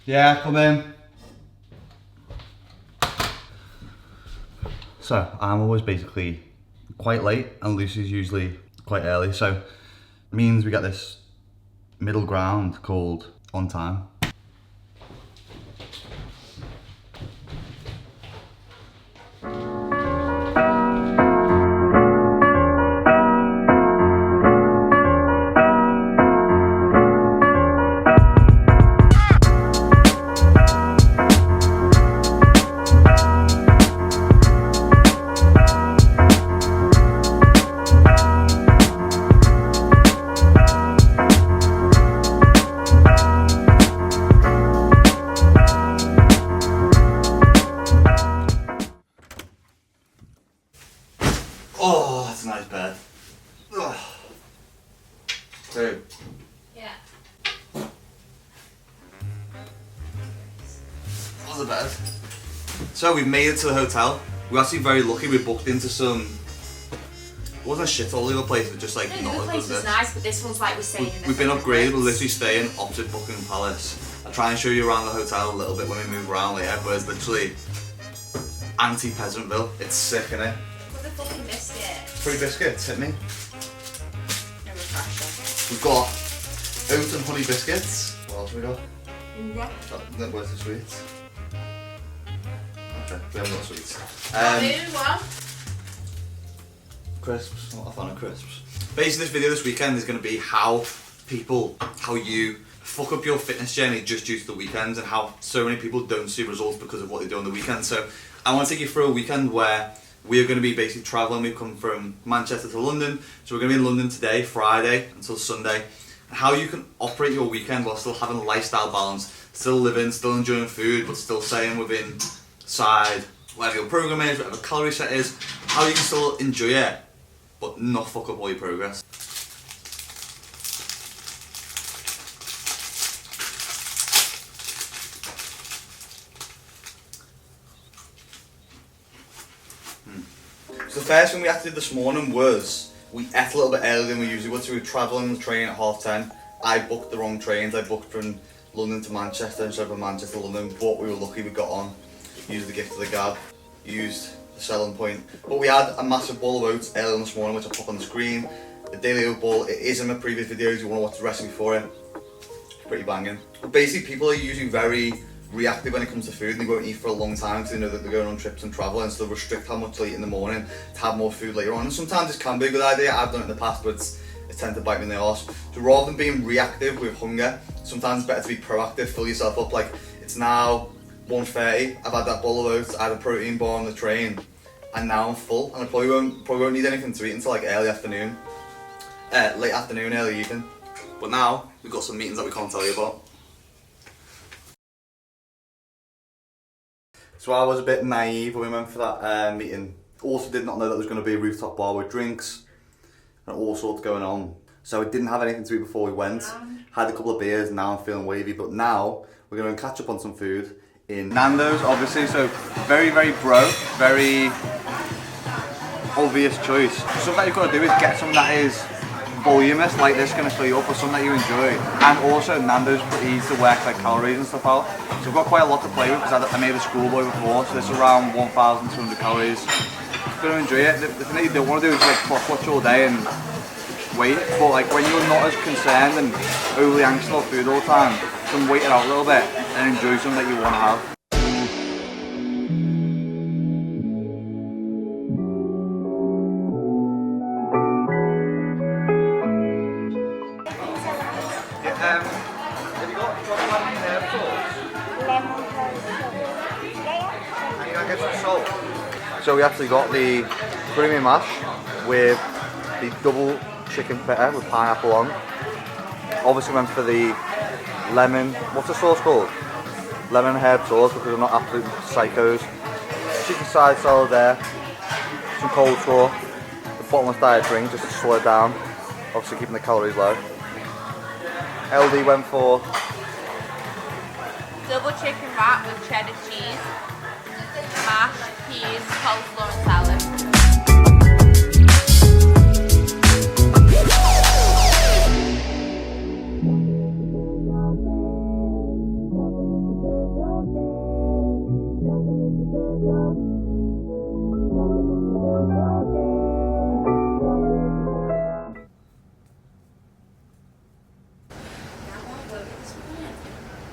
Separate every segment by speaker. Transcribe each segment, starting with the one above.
Speaker 1: Yeah, come in. So, I'm always basically quite late and Lucy's usually quite early, so it means we get this middle ground called on time. Oh, that's a nice bed. Ugh. Two.
Speaker 2: Yeah.
Speaker 1: How's the bed? So we've made it to the hotel. We're actually very lucky. We booked into some. It wasn't a shit all the other places, just like
Speaker 2: No, the other place was nice, but this one's like we're staying in.
Speaker 1: We've been upgraded. We're literally staying opposite Buckingham Palace. I'll try and show you around the hotel a little bit when we move around later, but it's literally anti-Peasantville. It's sick, innit?
Speaker 2: What the fucking biscuit?
Speaker 1: 3 biscuits, hit me.
Speaker 2: No refresher.
Speaker 1: We've got oat and honey biscuits. What else have we got? Where's the sweets? Okay, we haven't got sweets.
Speaker 2: What?
Speaker 1: Crisps, not a fan of crisps. Basically, this video this weekend is going to be how you fuck up your fitness journey just due to the weekends, and how so many people don't see results because of what they do on the weekend. So I want to take you through a weekend where we are going to be basically travelling. We've come from Manchester to London, so we're going to be in London today, Friday, until Sunday. And how you can operate your weekend while still having a lifestyle balance, still living, still enjoying food, but still staying within side whatever your program is, whatever calorie set is, how you can still enjoy it, but not fuck up all your progress. So the first thing we had to do this morning was we ate a little bit earlier than we usually would, so we were travelling on the train at 10:30. I booked the wrong trains. I booked from London to Manchester instead of from Manchester to London, but we were lucky we got on, used the gift of the gab, used the selling point. But we had a massive bowl of oats earlier this morning, which I put on the screen. The daily oat bowl, it is in my previous videos, you want to watch the recipe for it. It's pretty banging. But basically people are usually very reactive when it comes to food, and they won't eat for a long time because they know that they're going on trips and travel, and so they'll restrict how much they eat in the morning to have more food later on. And sometimes this can be a good idea. I've done it in the past, but it's tended to bite me in the arse. So rather than being reactive with hunger, sometimes it's better to be proactive. Fill yourself up. Like, it's now 1:30, I've had that bowl of oats, I had a protein bar on the train, and now I'm full, and I probably won't need anything to eat until like early afternoon, late afternoon, early evening. But now we've got some meetings that we can't tell you about. So I was a bit naive when we went for that meeting. Also did not know that there was going to be a rooftop bar with drinks and all sorts going on. So I didn't have anything to eat before we went. Had a couple of beers, and now I'm feeling wavy. But now we're going to catch up on some food in Nando's, obviously. So very, very very obvious choice. Something that you've got to do is get something that is voluminous, like this, going to fill you up, or something that you enjoy. And also Nando's pretty easy to work like calories and stuff out. So we've got quite a lot to play with because I made a schoolboy before, so this is around 1,200 calories. Just going to enjoy it. The thing that you don't want to do is like clock watch all day and wait, but like when you're not as concerned and overly anxious about food all the time, you can wait it out a little bit and enjoy something that you want to have. Have you got chocolate and herb sauce?
Speaker 3: Lemon herb. Yeah.
Speaker 1: And you can get some salt. So we actually got the creamy mash with the double chicken feta with pineapple on. Obviously went for the lemon, what's the sauce called? Lemon herb sauce, because we're not absolute psychos. Chicken side salad there, some cold slaw, the bottomless diet drink just to slow it down, obviously keeping the calories low. LD went for
Speaker 2: Double chicken wrap with cheddar cheese, mashed peas, coleslaw and salad.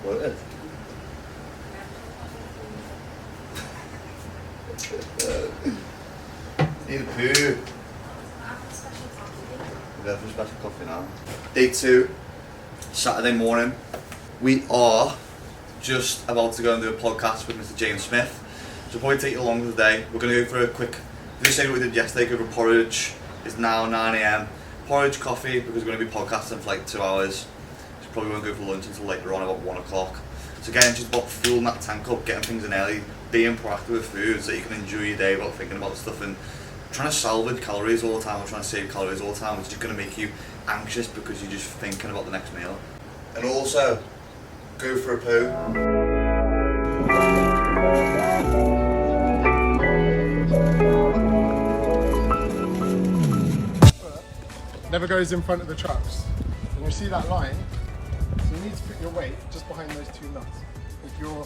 Speaker 1: What? Need a poo. We're going for a special coffee now. Day 2, Saturday morning. We are just about to go and do a podcast with Mr. James Smith. So it'll probably take you longer today. We're going to go for a quick, do the same what we did yesterday, go for porridge. It's now 9 AM. Porridge, coffee, because we're going to be podcasting for like 2 hours. So probably won't go for lunch until later on, about 1 o'clock. So again, just about fueling that tank up, getting things in early, being proactive with food so you can enjoy your day without thinking about stuff and trying to salvage calories all the time or trying to save calories all the time, which is just going to make you anxious because you're just thinking about the next meal. And also, go for a poo.
Speaker 4: Never goes in front of the trucks. And you see that line, so you need to put your weight just behind those 2 nuts. If your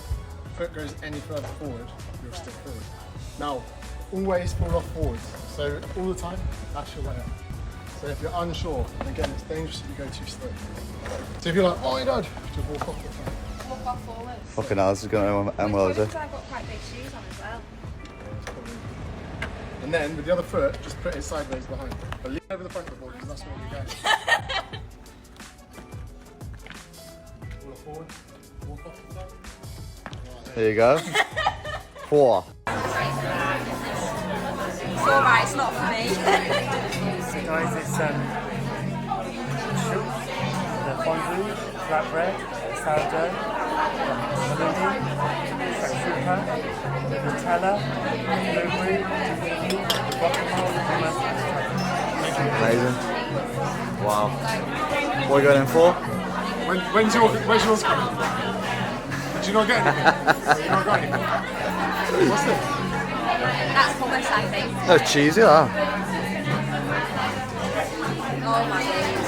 Speaker 4: foot goes any further forward, you'll stick forward. Now, always fall off forwards. So all the time, that's your way up. So if you're unsure, and again, it's dangerous if you go too slow. So if you're like, oh my God, just walk off the front.
Speaker 2: Walk off forward.
Speaker 1: Fucking hell, this is going to end well, is it?
Speaker 2: I've got quite big shoes on as well.
Speaker 4: And then with the other foot, just put it sideways behind. But lean over the front of the board because that's where you're going. Walk forward, walk off the front.
Speaker 1: There you go. 4.
Speaker 2: It's alright, it's not for me.
Speaker 5: So guys, it's choux, the fondue, flatbread, sourdough, maludi, shakshuka, the Nutella, blueberry, tahini, the guacamole, hummus, and
Speaker 1: Amazing. Wow. What are you going in for?
Speaker 4: When's yours coming? Did you not get anything? You not got anything? What's this?
Speaker 2: That's hummus, I think.
Speaker 1: That's cheesy, that.
Speaker 2: Oh my days.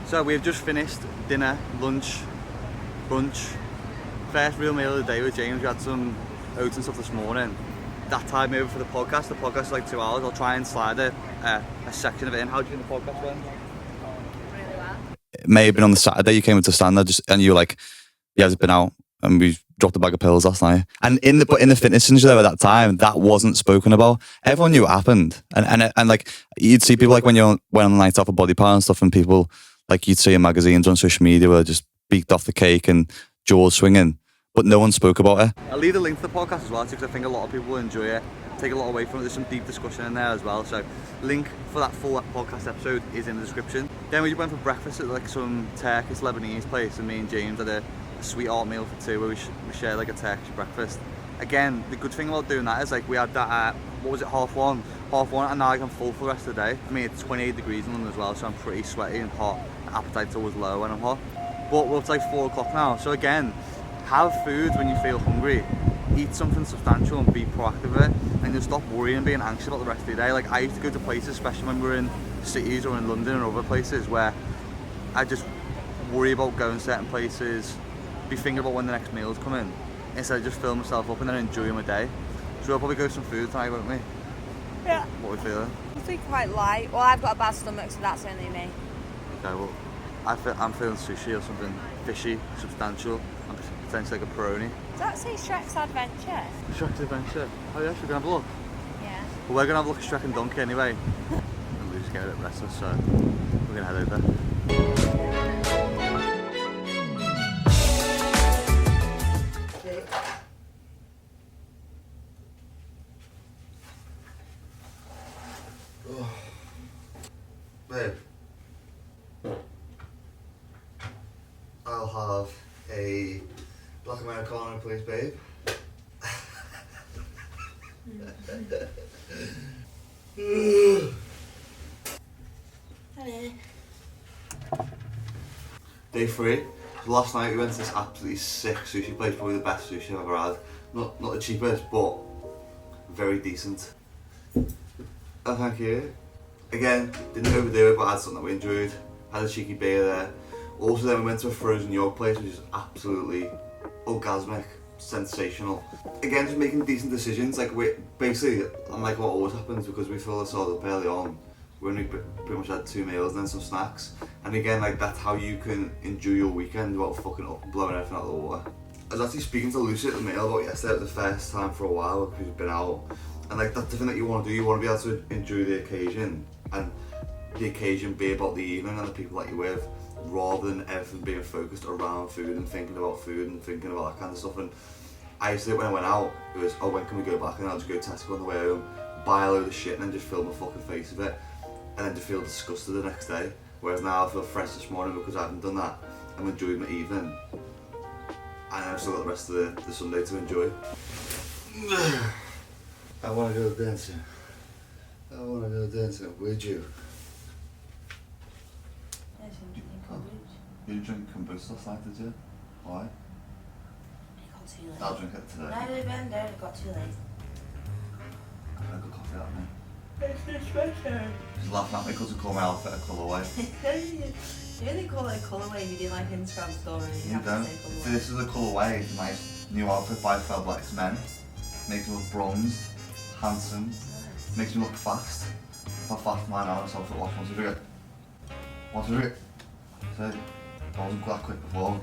Speaker 1: So we've just finished dinner, lunch, brunch. First real meal of the day with James. We had some oats and stuff this morning. That tied me over for the podcast. The podcast is like 2 hours. I'll try and slide a section of it in. How do you think the podcast went?
Speaker 2: Really well.
Speaker 1: It may have been on the Saturday you came into stand there and you were like, yeah, it's been out and we dropped a bag of pills last night. And in the fitness center there at that time, that wasn't spoken about. Everyone knew it happened. And like you'd see people like when you went on the night off a body part and stuff and people like you'd see in magazines on social media where they just beaked off the cake and jaws swinging, but no one spoke about it. I'll leave the link to the podcast as well because I think a lot of people will enjoy it, take a lot away from it. There's some deep discussion in there as well, so link for that full podcast episode is in the description. Then we went for breakfast at like some Turkish Lebanese place and me and James had a sweetheart meal for 2 where we shared like a Turkish breakfast. Again, the good thing about doing that is like we had that at, what was it, 1:30? 1:30 and now I'm full for the rest of the day. I mean, it's 28 degrees in London as well, so I'm pretty sweaty and hot. Appetite's always low when I'm hot. But well, it's like 4 o'clock now, so again, have food when you feel hungry. Eat something substantial and be proactive with it, and you'll stop worrying and being anxious about the rest of your day. Like I used to go to places, especially when we were in cities or in London or other places, where I just worry about going certain places, be thinking about when the next meal's coming, instead of just filling myself up and then enjoying my day. So we'll probably go some food tonight, won't we?
Speaker 2: Yeah.
Speaker 1: What are we feeling?
Speaker 2: I think quite light. Well, I've got a bad stomach, so that's only me.
Speaker 1: Okay, well, I'm feeling sushi or something fishy, substantial, and potentially like a pepperoni.
Speaker 2: Does that say Shrek's Adventure?
Speaker 1: Shrek's Adventure. Oh yeah, should we have a look?
Speaker 2: Yeah.
Speaker 1: Well, we're going to have a look at Shrek and Donkey anyway. And we're just getting a bit restless, so we're going to head over. Babe, I'll have a black Americano, please, babe. Day 3. Last night we went to this absolutely sick sushi place, probably the best sushi I've ever had. Not the cheapest, but very decent. Oh, thank you. Again, didn't overdo it, but had something that we enjoyed. Had a cheeky beer there. Also then we went to a frozen yogurt place, which is absolutely orgasmic, sensational. Again, just making decent decisions. Like we basically, unlike what always happens, because we filled ourselves up early on, we only pretty much had 2 meals and then some snacks. And again, like that's how you can enjoy your weekend without fucking up and blowing everything out of the water. I was actually speaking to Lucy at the meal about yesterday. It was the first time for a while because we've been out. And like that's the thing that you want to do. You want to be able to enjoy the occasion, and the occasion be about the evening and the people that you're with, rather than everything being focused around food and thinking about food and thinking about that kind of stuff. And I used to do it when I went out. It was, oh, when can we go back? And I'll just go to Tesco on the way home, buy a load of shit and then just fill my fucking face with it, and then just feel disgusted the next day. Whereas now I feel fresh this morning because I haven't done that. I'm enjoying my evening, and I've still got the rest of the Sunday to enjoy. I want to go dancing. I want to go dancing with you. You didn't drink kombucha last night, did you? Why?
Speaker 6: It got too late.
Speaker 1: I'll drink it today.
Speaker 6: No, Ben, no, it got too late.
Speaker 1: I've had a good coffee out of me. She's laughing at me because I call my outfit a colourway.
Speaker 6: You only call it a colourway, you do like Instagram story.
Speaker 1: You don't. See, this is a colourway. It's a nice new outfit by Felblex Men. Makes me look bronzed, handsome, makes me look fast. How fast am I now? So I watch 1, 2, 3. 1, 2, 3. So, I wasn't that quick before.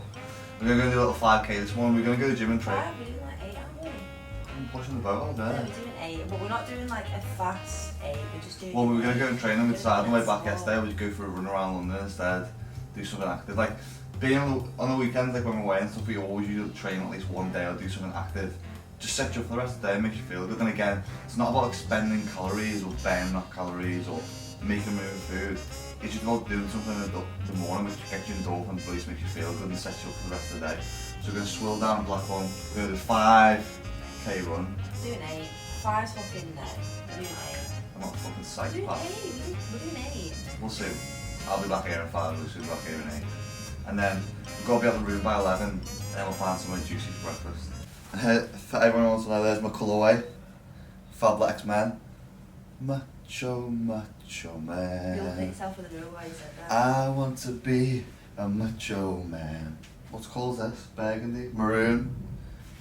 Speaker 1: We're going to do a little 5k this morning. We're going to go to the gym and train.
Speaker 6: Why are we doing like 8 aren't we?
Speaker 1: I'm pushing the boat all
Speaker 6: No,
Speaker 1: day.
Speaker 6: we're doing 8, but we're not doing like a fast 8, we're just doing...
Speaker 1: Well, we were going to go and train and we decided on the way back
Speaker 6: Small.
Speaker 1: yesterday we'd go for a run around London instead, do something active. Like, being on the weekends, like when we're away and stuff, we always usually train at least one day or do something active. Just set you up for the rest of the day and makes you feel good. And again, it's not about expending calories or burning off calories or making room food. It's just about doing something in the morning which gets you endorphins, but it makes you feel good and sets you up for the rest of the day. So we're going to swill down Blackburn, we're going to do 5k run.
Speaker 6: Doing 8. 5's fucking no. We're doing 8.
Speaker 1: I'm not a fucking
Speaker 6: We're doing 8,
Speaker 1: psychopath.
Speaker 6: we're doing 8.
Speaker 1: We'll see. I'll be back here in 5, Lucy will be back here in 8. And then we've got to be out of the room by 11, and then we'll find somewhere juicy for breakfast. And for everyone who wants to know, there's my colourway. Felblex Men. Macho man.
Speaker 6: You'll hit yourself with a real way you said that.
Speaker 1: I want to be a macho man. What's called this? Burgundy? Maroon?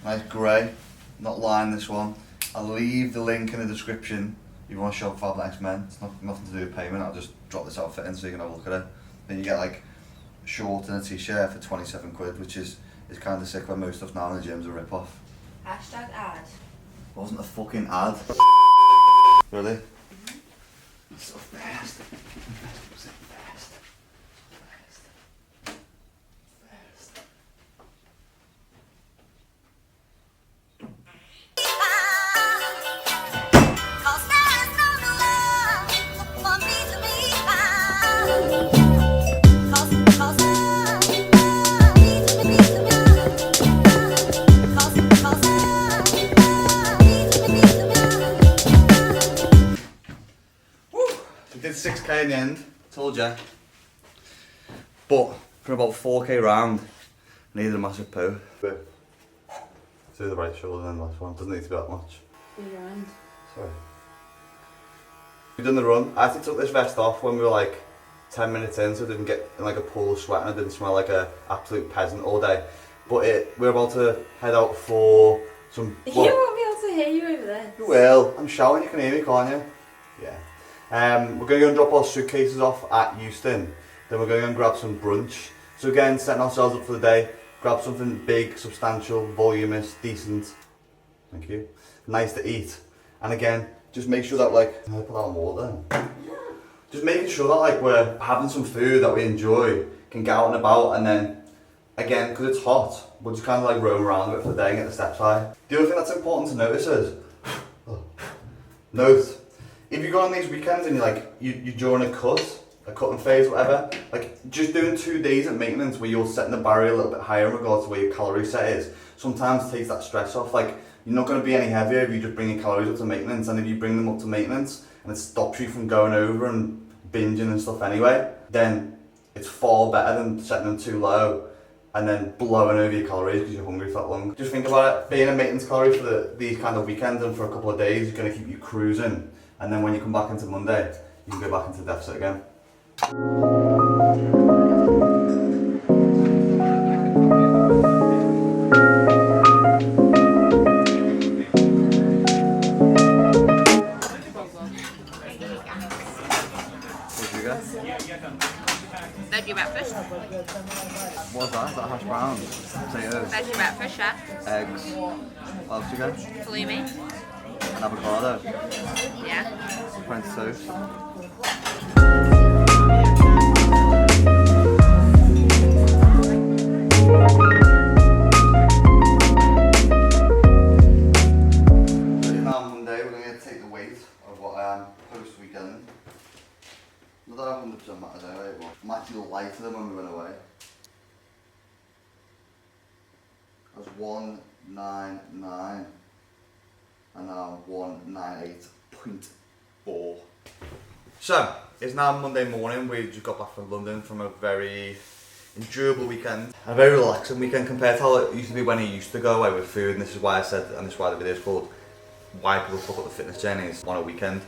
Speaker 1: Nice grey. Not lying this one. I'll leave the link in the description if you want to shop Felblex Men. It's nothing to do with payment. I'll just drop this outfit in so you can have a look at it. Then you get like a short and a t-shirt for 27 quid, which is kind of sick when most stuff now in the gym's a rip-off.
Speaker 6: Hashtag ad.
Speaker 1: It wasn't a fucking ad. Really? So fast. Fast. Did 6k in the end, told ya. But for about 4k round, I needed a massive poo. Do the right shoulder then last one, doesn't need to be that much. Sorry. We've done the run. I actually took this vest off when we were like 10 minutes in so I didn't get in like a pool of sweat and I didn't smell like a absolute peasant all day. But we're about to head out for some...
Speaker 6: You won't be able to hear you over there.
Speaker 1: You will. I'm shouting, you can hear me, can't you? Yeah. We're going to go and drop our suitcases off at Euston. Then we're going to go and grab some brunch. So again, setting ourselves up for the day. Grab something big, substantial, voluminous, decent. Thank you. Nice to eat. And again, just make sure that like... Can I put that on water then? Just making sure that like we're having some food that we enjoy, can get out and about, and then again, because it's hot, we'll just kind of like roam around a bit for the day and get the steps high. The other thing that's important to notice is... Note. If you go on these weekends and you're during a cutting phase, whatever, like just doing 2 days of maintenance where you're setting the barrier a little bit higher in regards to where your calorie set is, sometimes takes that stress off. Like you're not going to be any heavier if you just bring your calories up to maintenance, and if you bring them up to maintenance and it stops you from going over and binging and stuff anyway, then it's far better than setting them too low and then blowing over your calories because you're hungry for that long. Just think about it, being a maintenance calorie for these kind of weekends and for a couple of days is going to keep you cruising, and then when you come back into Monday, you can go back into deficit again.
Speaker 2: Veggie breakfast.
Speaker 1: What's that? Is that hash browns? Potatoes?
Speaker 2: Veggie breakfast, yeah.
Speaker 1: Eggs? What else you got?
Speaker 2: Halloumi.
Speaker 1: An avocado?
Speaker 2: Yeah.
Speaker 1: French toast? Now Monday we're going to take the weight of what I am post-weekend. Not that 100% matters anyway, but I'm actually lighter than when we went away. I was 199 and now I'm 198.4. So, it's now Monday morning. We just got back from London from a very enjoyable weekend. A very relaxing weekend compared to how it used to be when I used to go away with food, and this is why I said, and this is why the video is called Why People Fuck Up the Fitness Journeys on a Weekend.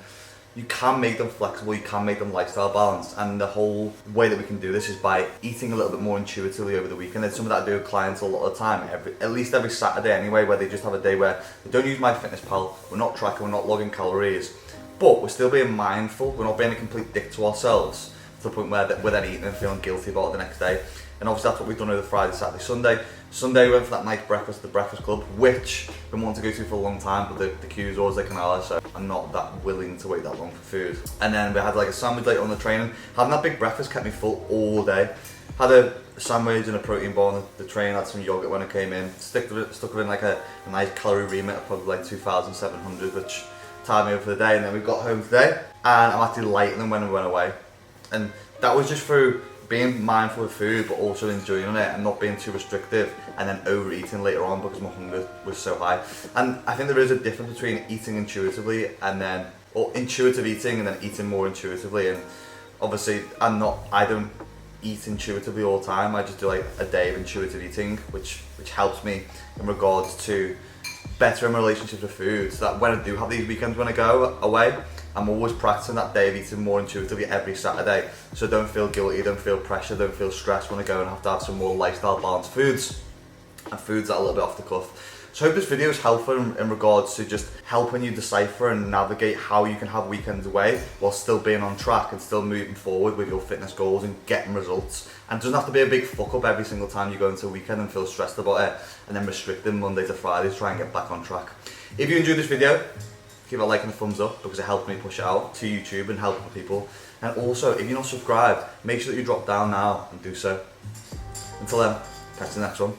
Speaker 1: You can make them flexible, you can make them lifestyle balanced, and the whole way that we can do this is by eating a little bit more intuitively over the weekend. It's something that I do with clients a lot of the time, at least every Saturday anyway, where they just have a day where they don't use MyFitnessPal, we're not tracking, we're not logging calories, but we're still being mindful, we're not being a complete dick to ourselves to the point where we're then eating and feeling guilty about it the next day. And obviously that's what we've done over Friday, Saturday, Sunday. Sunday we went for that nice breakfast at the Breakfast Club, which I've been wanting to go to for a long time, but the queue's always like an hour, so I'm not that willing to wait that long for food. And then we had like a sandwich later on the training. Having that big breakfast kept me full all day. Had a sandwich and a protein bar on the train, had some yogurt when I came in. Stuck it in like a nice calorie remit of probably like 2,700, which tied me over for the day. And then we got home today, and I'm actually lighter than when we went away. And that was just through being mindful of food, but also enjoying it and not being too restrictive, and then overeating later on because my hunger was so high. And I think there is a difference between eating intuitively or intuitive eating and then eating more intuitively. And obviously I don't eat intuitively all the time. I just do like a day of intuitive eating, which helps me in regards to better in my relationship with food, so that when I do have these weekends when I go away, I'm always practicing that day of eating more intuitively every Saturday. So don't feel guilty, don't feel pressure, don't feel stressed when I go and have to have some more lifestyle balanced foods, and foods that are a little bit off the cuff. So I hope this video is helpful in regards to just helping you decipher and navigate how you can have weekends away while still being on track and still moving forward with your fitness goals and getting results. And it doesn't have to be a big fuck up every single time you go into a weekend and feel stressed about it and then restricting Monday to Friday to try and get back on track. If you enjoyed this video, give it a like and a thumbs up because it helps me push it out to YouTube and help other people. And also, if you're not subscribed, make sure that you drop down now and do so. Until then, catch you in the next one.